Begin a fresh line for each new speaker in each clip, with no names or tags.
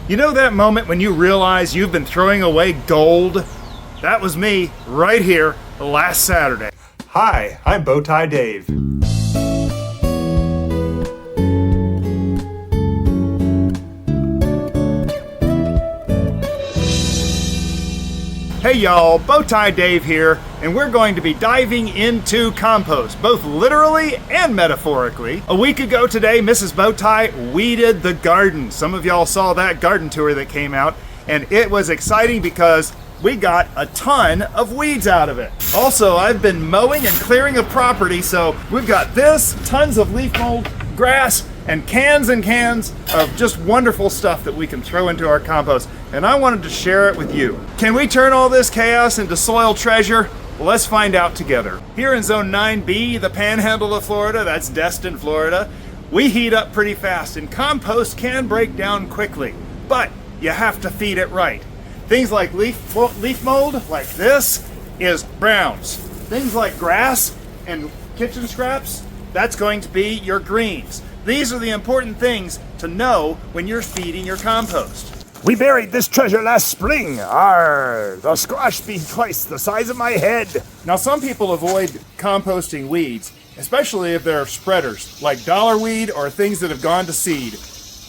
You know that moment when you realize you've been throwing away gold? That was me right here last Saturday. Hi, I'm Bowtie Dave. Hey y'all, Bowtie Dave here, and we're going to be diving into compost, both literally and metaphorically. A week ago today, Mrs. Bowtie weeded the garden. Some of y'all saw that garden tour that came out, and it was exciting because we got a ton of weeds out of it. Also, I've been mowing and clearing a property, so we've got this, tons of leaf mold, grass, and cans of just wonderful stuff that we can throw into our compost, and I wanted to share it with you. Can we turn all this chaos into soil treasure? Well, let's find out together. Here in Zone 9B, the panhandle of Florida, that's Destin, Florida, we heat up pretty fast, and compost can break down quickly, but you have to feed it right. Things like leaf mold, like this, is browns. Things like grass and kitchen scraps, that's going to be your greens. These are the important things to know when you're feeding your compost.
We buried this treasure last spring. Arr, the squash be twice the size of my head.
Now, some people avoid composting weeds, especially if they're spreaders, like dollarweed or things that have gone to seed.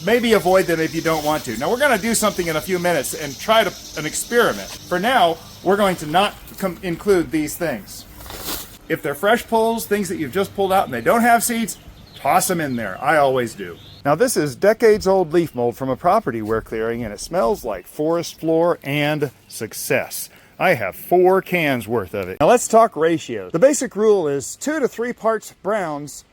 Maybe avoid them if you don't want to. Now, we're going to do something in a few minutes and try an experiment. For now, we're going to not include these things. If they're fresh pulls, things that you've just pulled out and they don't have seeds, toss them in there. I always do. Now, this is decades-old leaf mold from a property we're clearing, and it smells like forest floor and success. I have 4 cans worth of it. Now, let's talk ratios. The basic rule is 2 to 3 parts browns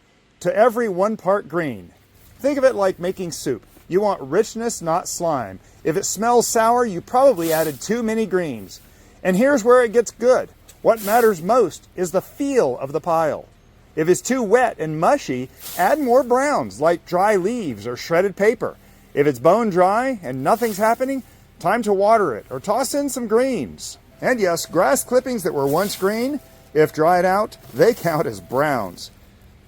to every 1 part green. Think of it like making soup. You want richness, not slime. If it smells sour, you probably added too many greens. And here's where it gets good. What matters most is the feel of the pile. If it's too wet and mushy, add more browns like dry leaves or shredded paper. If it's bone dry and nothing's happening, time to water it or toss in some greens. And yes, grass clippings that were once green, if dried out, they count as browns.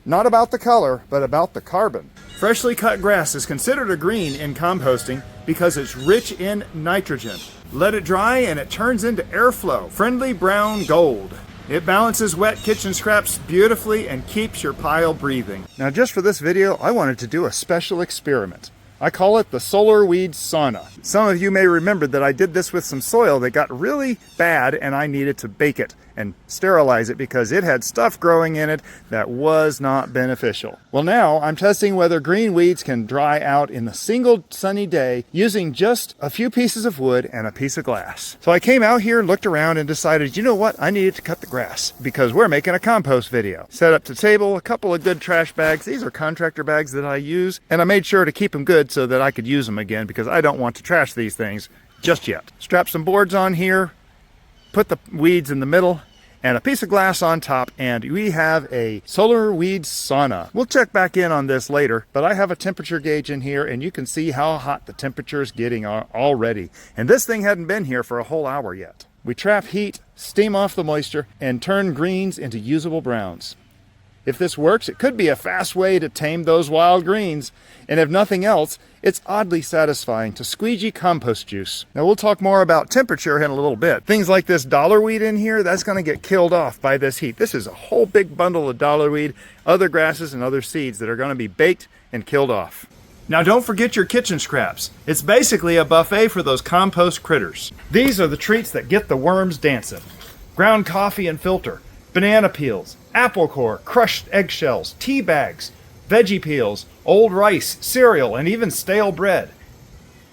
Not about the color, but about the carbon. Freshly cut grass is considered a green in composting because it's rich in nitrogen. Let it dry and it turns into airflow, friendly brown gold. It balances wet kitchen scraps beautifully and keeps your pile breathing. Now, just for this video, I wanted to do a special experiment. I call it the solar weed sauna. Some of you may remember that I did this with some soil that got really bad and I needed to bake it and sterilize it because it had stuff growing in it that was not beneficial. Well, now I'm testing whether green weeds can dry out in a single sunny day using just a few pieces of wood and a piece of glass. So I came out here, looked around, and decided, you know what? I needed to cut the grass because we're making a compost video. Set up the table, a couple of good trash bags. These are contractor bags that I use, and I made sure to keep them good so that I could use them again because I don't want to trash these things just yet. Strap some boards on here, put the weeds in the middle, and a piece of glass on top, and we have a solar weed sauna. We'll check back in on this later, but I have a temperature gauge in here, and you can see how hot the temperature is getting already. And this thing hadn't been here for a whole hour yet. We trap heat, steam off the moisture, and turn greens into usable browns. If this works, it could be a fast way to tame those wild greens. And if nothing else, it's oddly satisfying to squeegee compost juice. Now, we'll talk more about temperature in a little bit. Things like this dollarweed in here, that's going to get killed off by this heat. This is a whole big bundle of dollarweed, other grasses, and other seeds that are going to be baked and killed off. Now, don't forget your kitchen scraps. It's basically a buffet for those compost critters. These are the treats that get the worms dancing. Ground coffee and filter, banana peels, apple core, crushed eggshells, tea bags, veggie peels, old rice, cereal, and even stale bread.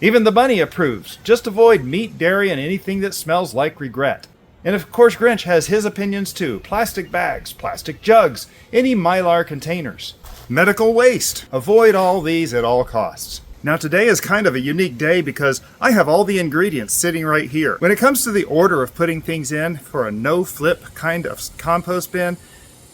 Even the bunny approves. Just avoid meat, dairy, and anything that smells like regret. And of course, Grinch has his opinions too. Plastic bags, plastic jugs, any Mylar containers. Medical waste. Avoid all these at all costs. Now, today is kind of a unique day because I have all the ingredients sitting right here. When it comes to the order of putting things in for a no-flip kind of compost bin,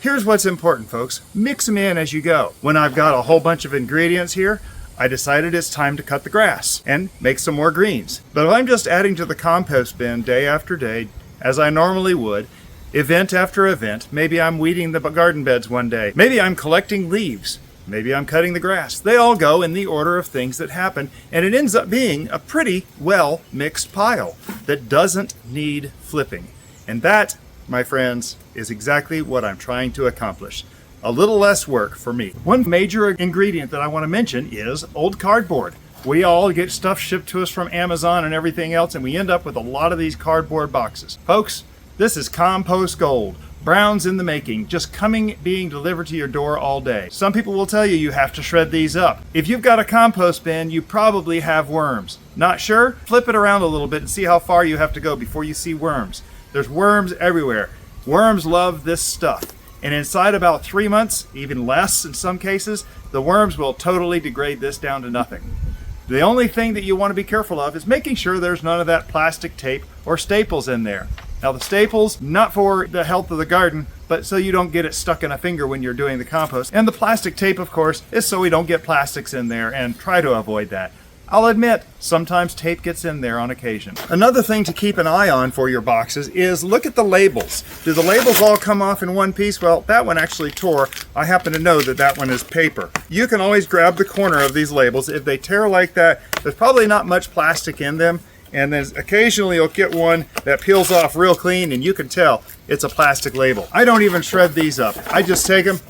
here's what's important, folks. Mix them in as you go. When I've got a whole bunch of ingredients here, I decided it's time to cut the grass and make some more greens. But if I'm just adding to the compost bin day after day, as I normally would, event after event, maybe I'm weeding the garden beds one day, maybe I'm collecting leaves, maybe I'm cutting the grass. They all go in the order of things that happen, and it ends up being a pretty well mixed pile that doesn't need flipping. And that, my friends, is exactly what I'm trying to accomplish. A little less work for me. One major ingredient that I want to mention is old cardboard. We all get stuff shipped to us from Amazon and everything else, and we end up with a lot of these cardboard boxes. Folks, this is compost gold. Browns in the making, just being delivered to your door all day. Some people will tell you you have to shred these up. If you've got a compost bin, you probably have worms. Not sure? Flip it around a little bit and see how far you have to go before you see worms. There's worms everywhere. Worms love this stuff. And inside about 3 months, even less in some cases, the worms will totally degrade this down to nothing. The only thing that you want to be careful of is making sure there's none of that plastic tape or staples in there. Now the staples, not for the health of the garden, but so you don't get it stuck in a finger when you're doing the compost. And the plastic tape, of course, is so we don't get plastics in there, and try to avoid that. I'll admit, sometimes tape gets in there on occasion. Another thing to keep an eye on for your boxes is look at the labels. Do the labels all come off in one piece? Well, that one actually tore. I happen to know that that one is paper. You can always grab the corner of these labels. If they tear like that, there's probably not much plastic in them. And then occasionally you'll get one that peels off real clean and you can tell it's a plastic label. I don't even shred these up. I just take them,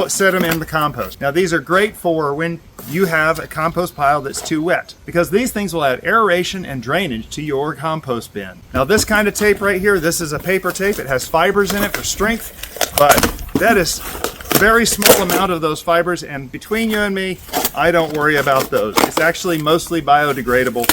set them in the compost. Now these are great for when you have a compost pile that's too wet, because these things will add aeration and drainage to your compost bin. Now this kind of tape right here, this is a paper tape. It has fibers in it for strength, but that is a very small amount of those fibers, and between you and me, I don't worry about those. It's actually mostly biodegradable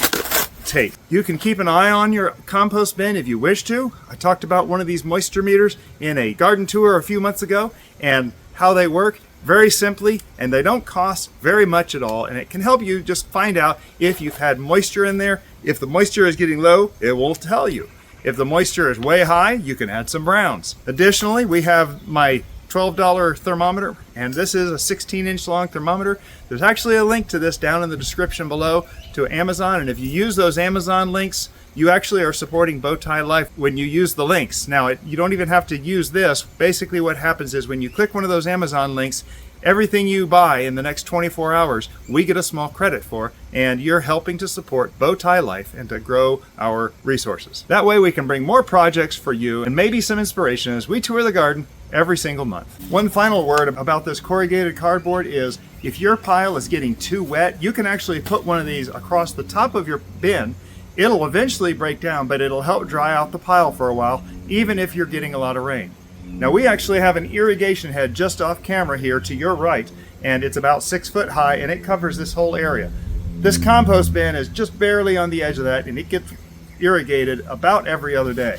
tape. You can keep an eye on your compost bin if you wish to. I talked about one of these moisture meters in a garden tour a few months ago and how they work very simply, and they don't cost very much at all, and it can help you just find out if you've had moisture in there. If the moisture is getting low, it will tell you. If the moisture is way high, you can add some browns. Additionally, we have my $12 thermometer, and this is a 16-inch long thermometer. There's actually a link to this down in the description below to Amazon, and if you use those Amazon links, you actually are supporting Bowtie Life when you use the links. Now, you don't even have to use this. Basically what happens is when you click one of those Amazon links, everything you buy in the next 24 hours, we get a small credit for, and you're helping to support Bowtie Life and to grow our resources. That way we can bring more projects for you and maybe some inspiration as we tour the garden every single month. One final word about this corrugated cardboard is if your pile is getting too wet, you can actually put one of these across the top of your bin. It'll eventually break down, but it'll help dry out the pile for a while, even if you're getting a lot of rain. Now we actually have an irrigation head just off camera here to your right, and it's about 6 foot high, and it covers this whole area. This compost bin is just barely on the edge of that, and it gets irrigated about every other day.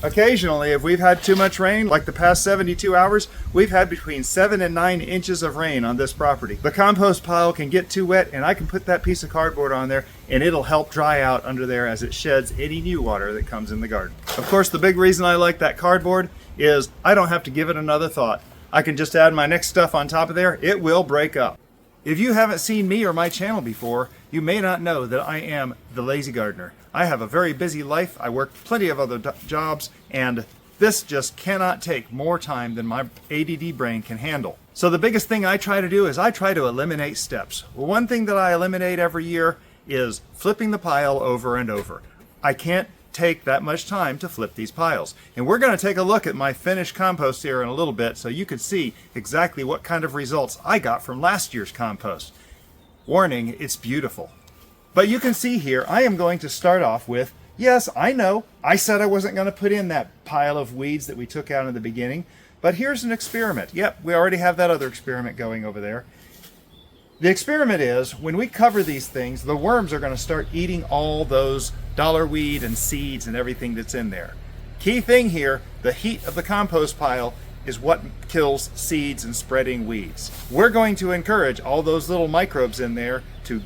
Occasionally, if we've had too much rain, like the past 72 hours, we've had between 7 and 9 inches of rain on this property. The compost pile can get too wet, and I can put that piece of cardboard on there, and it'll help dry out under there as it sheds any new water that comes in the garden. Of course, the big reason I like that cardboard is I don't have to give it another thought. I can just add my next stuff on top of there. It will break up. If you haven't seen me or my channel before, you may not know that I am the Lazy Gardener. I have a very busy life. I work plenty of other jobs, and this just cannot take more time than my ADD brain can handle. So the biggest thing I try to do is I try to eliminate steps. Well, one thing that I eliminate every year is flipping the pile over and over. I can't take that much time to flip these piles. And we're going to take a look at my finished compost here in a little bit so you can see exactly what kind of results I got from last year's compost. Warning, it's beautiful. But you can see here, I am going to start off with, yes, I know, I said I wasn't going to put in that pile of weeds that we took out in the beginning, but here's an experiment. Yep, we already have that other experiment going over there. The experiment is, when we cover these things, the worms are going to start eating all those dollar weed and seeds and everything that's in there. Key thing here, the heat of the compost pile is what kills seeds and spreading weeds. We're going to encourage all those little microbes in there to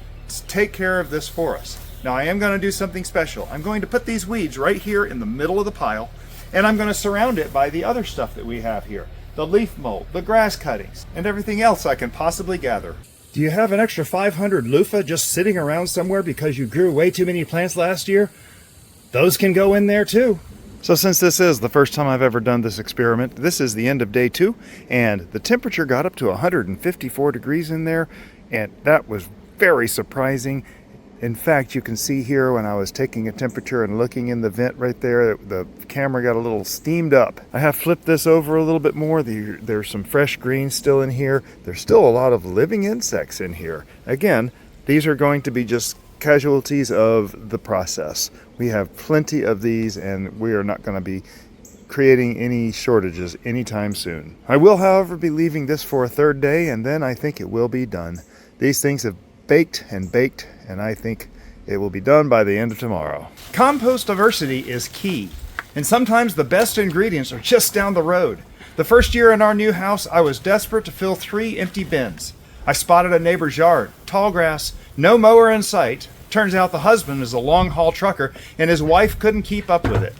take care of this for us. Now I am going to do something special. I'm going to put these weeds right here in the middle of the pile, and I'm going to surround it by the other stuff that we have here. The leaf mold, the grass cuttings, and everything else I can possibly gather. Do you have an extra 500 LUFFA just sitting around somewhere because you grew way too many plants last year? Those can go in there too. So since this is the first time I've ever done this experiment, this is the end of day 2, and the temperature got up to 154 degrees in there, and that was very surprising. In fact, you can see here when I was taking a temperature and looking in the vent right there, the camera got a little steamed up. I have flipped this over a little bit more. There's some fresh green still in here. There's still a lot of living insects in here. Again, these are going to be just casualties of the process. We have plenty of these, and we are not going to be creating any shortages anytime soon. I will, however, be leaving this for a 3rd day, and then I think it will be done. These things have baked, and I think it will be done by the end of tomorrow. Compost diversity is key, and sometimes the best ingredients are just down the road. The first year in our new house, I was desperate to fill 3 empty bins. I spotted a neighbor's yard, tall grass, no mower in sight. Turns out the husband is a long-haul trucker, and his wife couldn't keep up with it.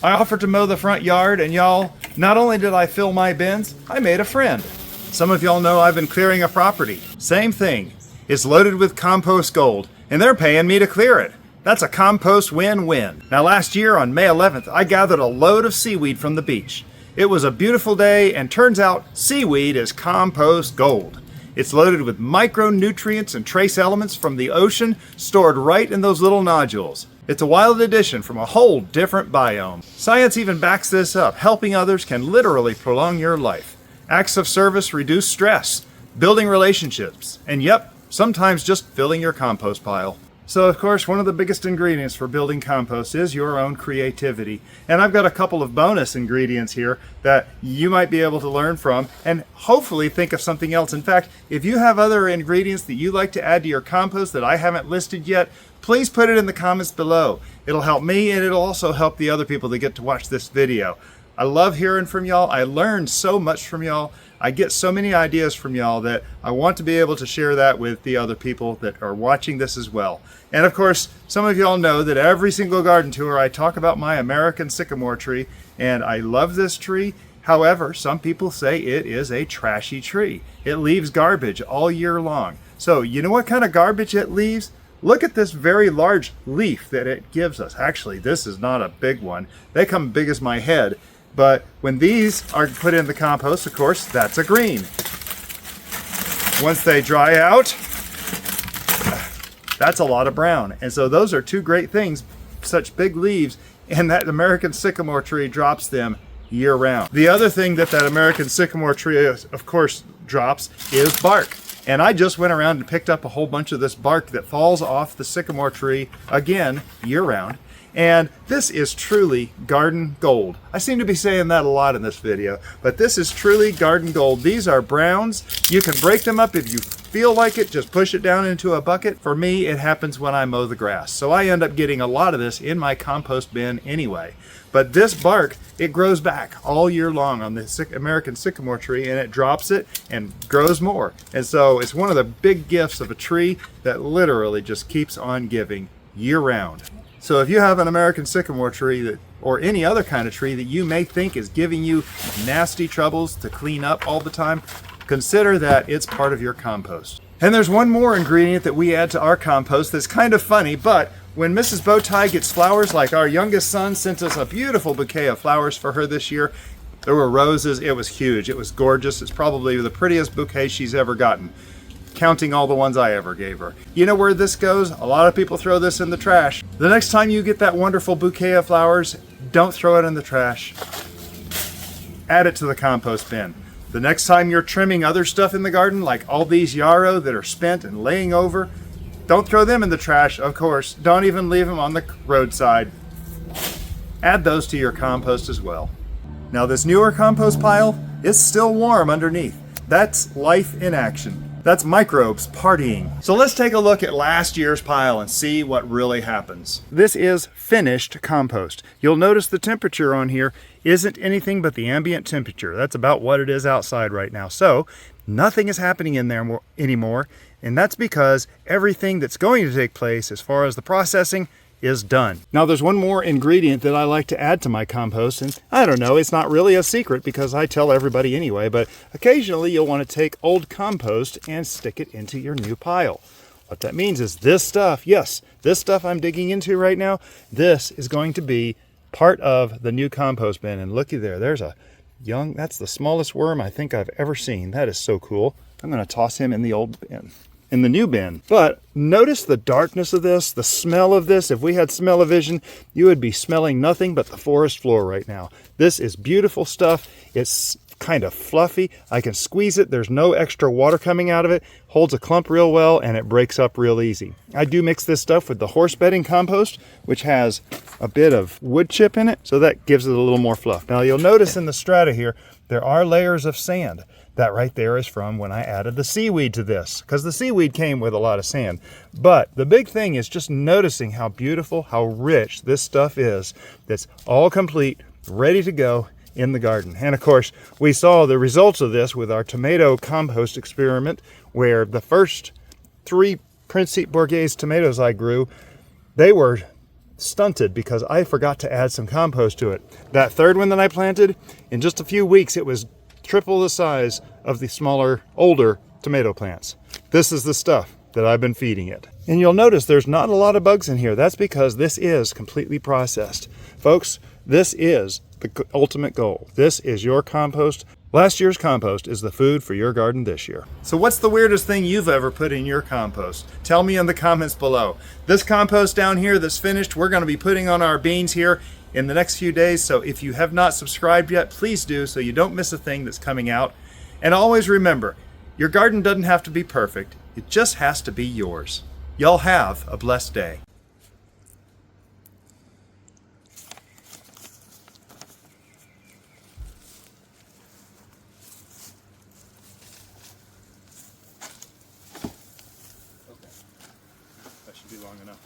I offered to mow the front yard, and y'all, not only did I fill my bins, I made a friend. Some of y'all know I've been clearing a property. Same thing. It's loaded with compost gold, and they're paying me to clear it. That's a compost win-win. Now last year on May 11th, I gathered a load of seaweed from the beach. It was a beautiful day, and turns out seaweed is compost gold. It's loaded with micronutrients and trace elements from the ocean stored right in those little nodules. It's a wild addition from a whole different biome. Science even backs this up. Helping others can literally prolong your life. Acts of service reduce stress, building relationships, and yep, sometimes just filling your compost pile. So of course, one of the biggest ingredients for building compost is your own creativity. And I've got a couple of bonus ingredients here that you might be able to learn from and hopefully think of something else. In fact, if you have other ingredients that you like to add to your compost that I haven't listed yet, please put it in the comments below. It'll help me, and it'll also help the other people that get to watch this video. I love hearing from y'all. I learned so much from y'all. I get so many ideas from y'all that I want to be able to share that with the other people that are watching this as well. And of course, some of y'all know that every single garden tour I talk about my American sycamore tree, and I love this tree. However, some people say it is a trashy tree. It leaves garbage all year long. So you know what kind of garbage it leaves? Look at this very large leaf that it gives us. Actually, this is not a big one. They come big as my head. But when these are put in the compost, of course, that's a green. Once they dry out, that's a lot of brown. And so those are 2 great things, such big leaves, and that American sycamore tree drops them year round. The other thing that American sycamore tree, of course, drops is bark. And I just went around and picked up a whole bunch of this bark that falls off the sycamore tree, again, year round. And this is truly garden gold. I seem to be saying that a lot in this video, but this is truly garden gold. These are browns. You can break them up if you feel like it. Just push it down into a bucket. For me, it happens when I mow the grass. So I end up getting a lot of this in my compost bin anyway. But this bark, it grows back all year long on the American sycamore tree, and it drops it and grows more. And so it's one of the big gifts of a tree that literally just keeps on giving year round. So if you have an American sycamore tree or any other kind of tree that you may think is giving you nasty troubles to clean up all the time, consider that it's part of your compost. And there's one more ingredient that we add to our compost that's kind of funny, but when Mrs. Bowtie gets flowers, like our youngest son sent us a beautiful bouquet of flowers for her this year. There were roses. It was huge. It was gorgeous. It's probably the prettiest bouquet she's ever gotten, counting all the ones I ever gave her. You know where this goes? A lot of people throw this in the trash. The next time you get that wonderful bouquet of flowers, don't throw it in the trash. Add it to the compost bin. The next time you're trimming other stuff in the garden, like all these yarrow that are spent and laying over, don't throw them in the trash, of course. Don't even leave them on the roadside. Add those to your compost as well. Now this newer compost pile is still warm underneath. That's life in action. That's microbes partying. So let's take a look at last year's pile and see what really happens. This is finished compost. You'll notice the temperature on here isn't anything but the ambient temperature. That's about what it is outside right now. So nothing is happening in there anymore. And that's because everything that's going to take place as far as the processing is done. Now there's one more ingredient that I like to add to my compost, and I don't know, it's not really a secret because I tell everybody anyway, but occasionally you'll want to take old compost and stick it into your new pile. What that means is this stuff, yes, this stuff I'm digging into right now, this is going to be part of the new compost bin. And looky there, there's a young, that's the smallest worm I think I've ever seen. That is so cool. I'm gonna toss him in the old bin, in the new bin. But notice the darkness of this, the smell of this. If we had smell-o-vision, you would be smelling nothing but the forest floor right now. This is beautiful stuff. It's kind of fluffy. I can squeeze it. There's no extra water coming out of it. Holds a clump real well, and it breaks up real easy. I do mix this stuff with the horse bedding compost, which has a bit of wood chip in it, so that gives it a little more fluff. Now you'll notice in the strata here, there are layers of sand. That right there is from when I added the seaweed to this, because the seaweed came with a lot of sand. But the big thing is just noticing how beautiful, how rich this stuff is. That's all complete, ready to go in the garden. And of course, we saw the results of this with our tomato compost experiment, where the first 3 Principe Borghese tomatoes I grew, they were stunted because I forgot to add some compost to it. That third one that I planted, in just a few weeks, it was triple the size of the smaller, older tomato plants. This is the stuff that I've been feeding it. And you'll notice there's not a lot of bugs in here. That's because this is completely processed. Folks, this is the ultimate goal. This is your compost. Last year's compost is the food for your garden this year. So what's the weirdest thing you've ever put in your compost? Tell me in the comments below. This compost down here that's finished, we're gonna be putting on our beans here in the next few days. So if you have not subscribed yet, please do so you don't miss a thing that's coming out. And always remember, your garden doesn't have to be perfect. It just has to be yours. Y'all have a blessed day. That should be long enough.